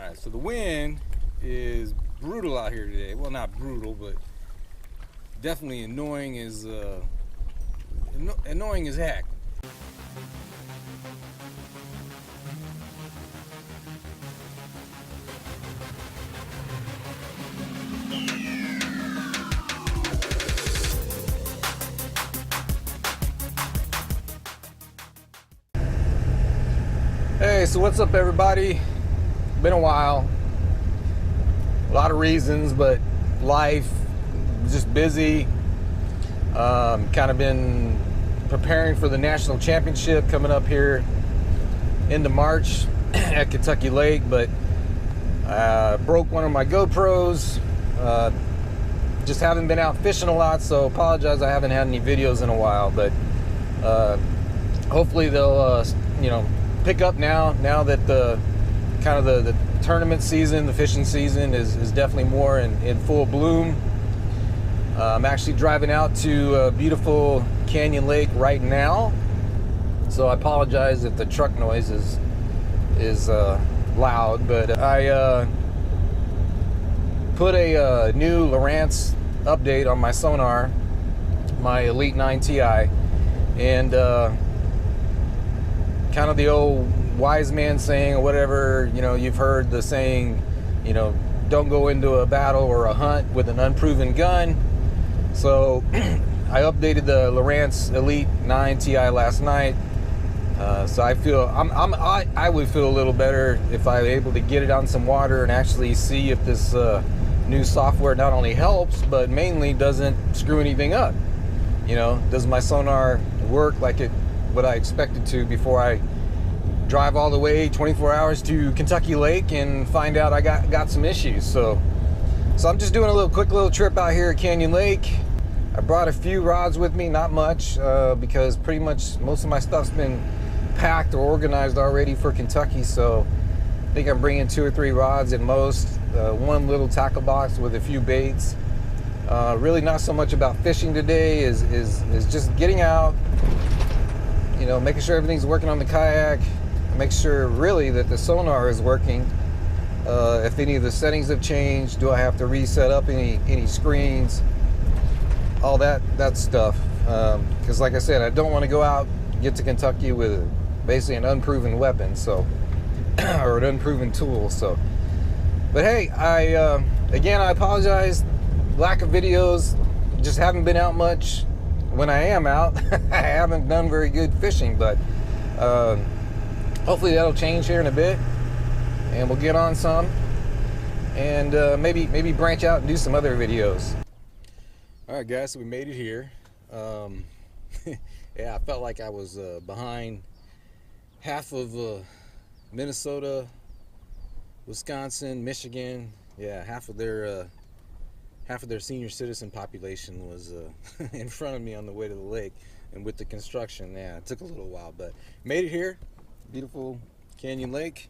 Alright, so the wind is brutal out here today. Well, not brutal, but definitely annoying as heck. Hey, so what's up, everybody? Been a while. A lot of reasons, but life, just busy. Kind of been preparing for the national championship coming up here into March at Kentucky Lake, but broke one of my GoPros. Just haven't been out fishing a lot, so apologize I haven't had any videos in a while, but hopefully they'll pick up now that the tournament season, the fishing season is definitely more in full bloom. I'm actually driving out to beautiful Canyon Lake right now, so I apologize if the truck noise is loud, but I put a new Lowrance update on my sonar, my Elite 9 Ti, and kind of the old wise man saying, or whatever, you've heard the saying, don't go into a battle or a hunt with an unproven gun. So I updated the Lowrance Elite 9 Ti last night. So I feel I would feel a little better if I were able to get it on some water and actually see if this new software not only helps, but mainly doesn't screw anything up. Does my sonar work like what I expected to before I drive all the way 24 hours to Kentucky Lake and find out I got some issues. So I'm just doing a quick little trip out here at Canyon Lake. I brought a few rods with me, not much, because pretty much most of my stuff's been packed or organized already for Kentucky. So I think I'm bringing 2 or 3 rods at most, one little tackle box with a few baits. Really not so much about fishing today, is just getting out, making sure everything's working on the kayak, make sure really that the sonar is working. If any of the settings have changed, do I have to reset up any screens, all that stuff, because like I said, I don't want to go out, get to Kentucky with basically an unproven weapon, so or an unproven tool. So, but hey, again, I apologize, lack of videos, just haven't been out much. When I am out, I haven't done very good fishing, but hopefully that'll change here in a bit, and we'll get on some, and maybe branch out and do some other videos. All right, guys, so we made it here. Yeah, I felt like I was behind half of Minnesota, Wisconsin, Michigan. Yeah, half of their senior citizen population was in front of me on the way to the lake, and with the construction, yeah, it took a little while, but made it here. Beautiful Canyon Lake.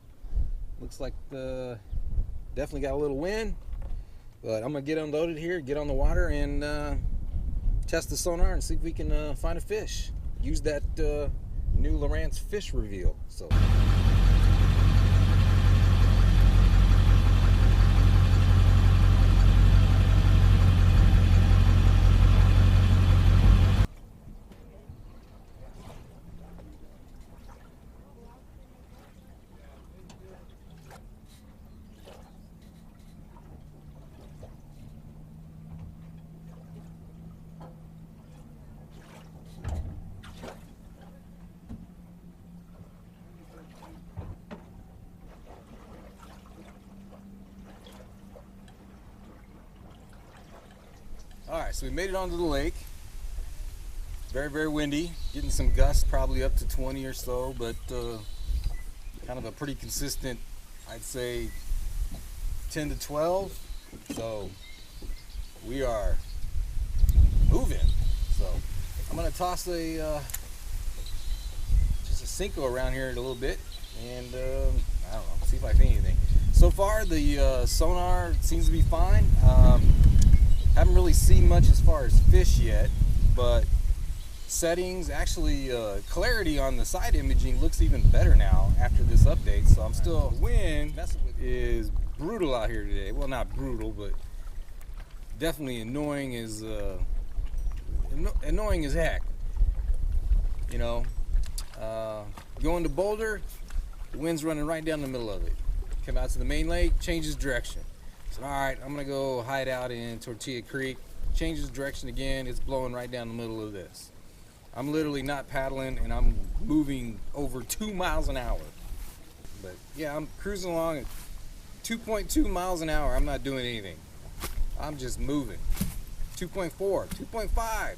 Looks like definitely got a little wind, but I'm gonna get unloaded here, get on the water, and test the sonar and see if we can find a fish. Use that new Lowrance fish reveal. So. All right, so we made it onto the lake. Very, very windy. Getting some gusts, probably up to 20 or so, but kind of a pretty consistent, I'd say 10 to 12. So we are moving. So I'm gonna toss just a Senko around here a little bit, and I don't know, see if I can anything. So far, the sonar seems to be fine. Haven't really seen much as far as fish yet, but settings, actually clarity on the side imaging looks even better now after this update. So I'm still messing with is brutal out here today. Well, not brutal, but definitely annoying as heck. You know, going to Boulder, the wind's running right down the middle of it. Come out to the main lake, changes direction. So all right, I'm gonna go hide out in Tortilla Creek. Changes direction again. It's blowing right down the middle of this. I'm literally not paddling, and I'm moving over 2 miles an hour. But yeah, I'm cruising along at 2.2 miles an hour. I'm not doing anything. I'm just moving. 2.4, 2.5,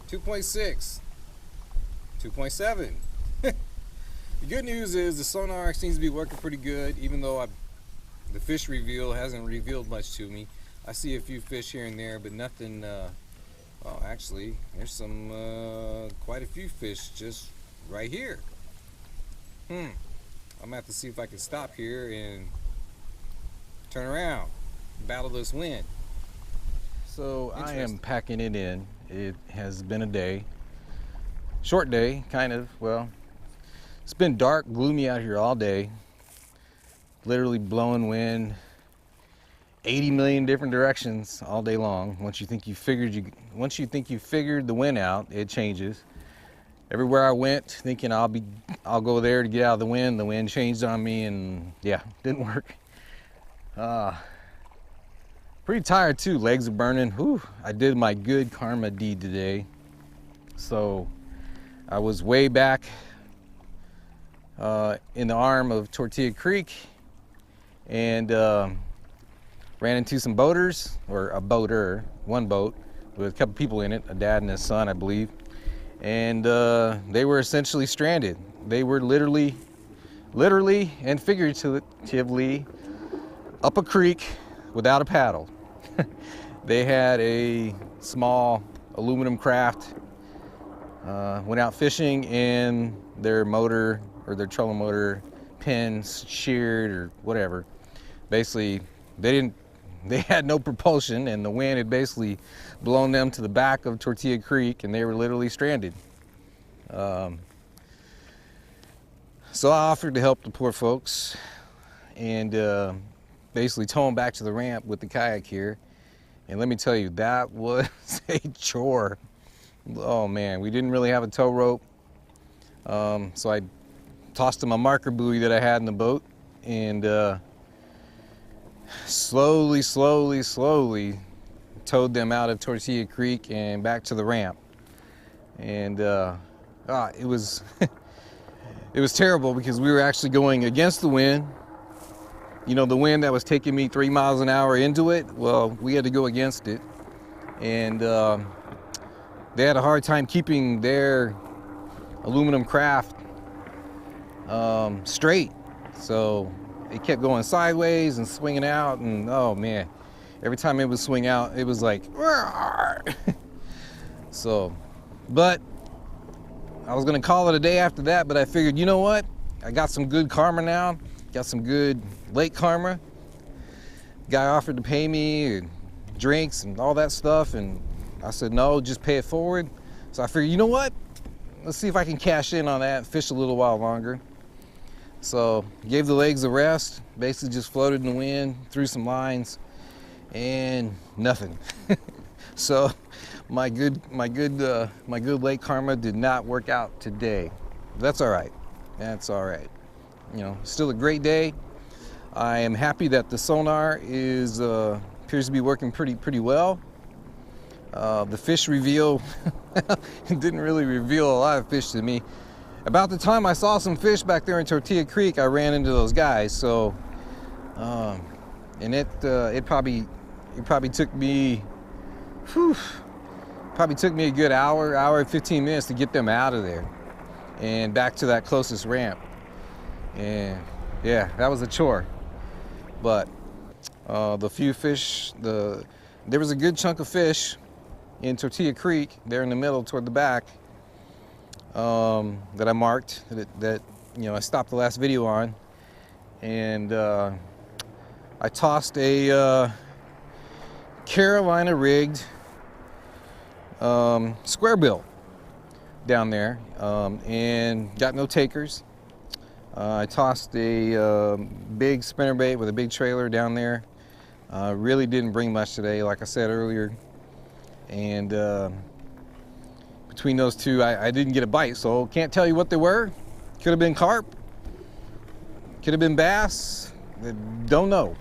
2.6, 2.7. The good news is the sonar seems to be working pretty good, even though the fish reveal hasn't revealed much to me. I see a few fish here and there, but nothing. Well, actually, there's quite a few fish just right here. I'm gonna have to see if I can stop here and turn around, battle this wind. So I am packing it in. It has been a day, short day, kind of. Well, it's been dark, gloomy out here all day. Literally blowing wind 80 million different directions all day long. Once you think you figured the wind out, it changes. Everywhere I went, thinking I'll go there to get out of the wind changed on me, and yeah, didn't work. Pretty tired too. Legs are burning. Whew. I did my good karma deed today. So I was way back in the arm of Tortilla Creek, and ran into some boaters, or a boater, one boat with a couple people in it, a dad and his son, I believe. And they were essentially stranded. They were literally and figuratively up a creek without a paddle. They had a small aluminum craft, went out fishing, and their motor, or their trolling motor pins sheared or whatever. Basically, they had no propulsion, and the wind had basically blown them to the back of Tortilla Creek, and they were literally stranded. So I offered to help the poor folks and basically tow them back to the ramp with the kayak here. And let me tell you, that was a chore. Oh man, we didn't really have a tow rope. So I tossed them a marker buoy that I had in the boat, and slowly towed them out of Tortilla Creek and back to the ramp. And it was it was terrible, because we were actually going against the wind. You know, the wind that was taking me 3 miles an hour into it, well, we had to go against it. And they had a hard time keeping their aluminum craft straight. So it kept going sideways and swinging out, and oh man, every time it would swing out, it was like so. But I was gonna call it a day after that, but I figured, you know what, I got some good karma now, got some good lake karma. Guy offered to pay me and drinks and all that stuff, and I said no, just pay it forward. So I figured, you know what, let's see if I can cash in on that and fish a little while longer. So gave the legs a rest, basically just floated in the wind, threw some lines, and nothing. So my good lake karma did not work out today. That's all right. That's all right. You know, still a great day. I am happy that the sonar is appears to be working pretty well. The fish reveal didn't really reveal a lot of fish to me. About the time I saw some fish back there in Tortilla Creek, I ran into those guys. So, and it probably took me, a good hour and 15 minutes to get them out of there and back to that closest ramp. And yeah, that was a chore. But the few fish, there was a good chunk of fish in Tortilla Creek there in the middle toward the back, that I marked, that you know, I stopped the last video on, and I tossed a Carolina rigged square bill down there, and got no takers. I tossed a big spinnerbait with a big trailer down there. Really didn't bring much today, like I said earlier. And between those two, I didn't get a bite, so can't tell you what they were. Could have been carp, could have been bass, don't know.